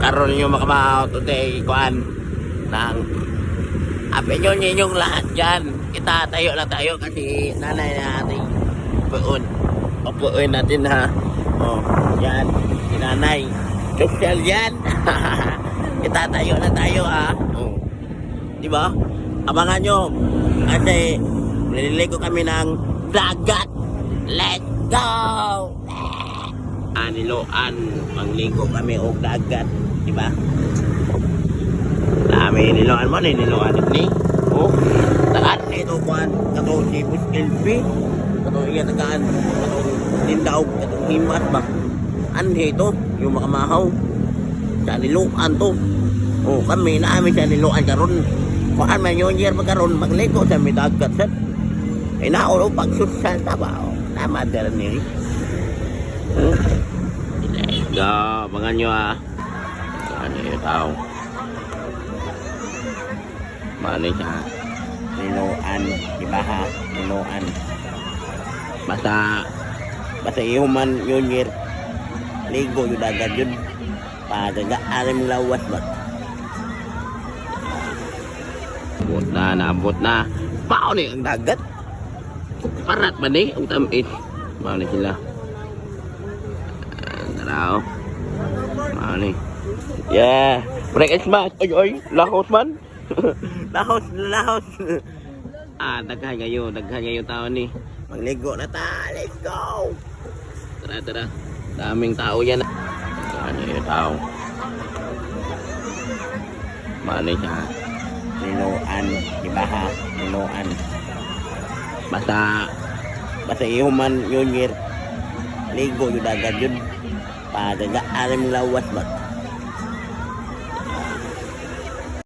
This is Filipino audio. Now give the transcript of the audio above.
karon yung makabaw today kuan ng apin nyo ninyong lahat dyan. Kita tayo lang tayo kasi nanay natin upuin natin ha. Oh, yan si nanay social yan. Kita tayo lang tayo ha. Oh, di ba? Abangan nyo kasi nililigo kami ng dagat. Let's go! Niloan, mangligo kami og dagat, di ba? Dami niloan mo ni niloan ni. Oh, tagaan ito kuan, kato si LP. Kato iya tagaan, kato tindaog, kato himas ba? Anhe ito, yung makamahaw. Sa niloan to. Oh, kami naami sa niloan karon. Kuan man yung year magkaron magligo sa may dagat sir. Ay naon og pagsusal ta ba? Tama der ni. Go, abangan nyo ah. Ano yung tao? Mano siya? Niloan, diba ha? Niloan. Basta ihuman yun year. Ligo yung dagat yun. Pagagaalim lawas ba? Naabot na. Paano yung dagat? Parat ba ni? Ang tamis. Mano sila? Taraw. Mano yeah. Break and smash. Oy. Lahos man. lahos. Daghan kayo tao ni. Magligo na ta. Let's go. Tara. Daming tao yan. Ano yung tao? Mano siya? Niloan. Diba ha? Niloan. Basta ihuman yun year. Ligo yung dagat yun. Pagagaalim lawas ba?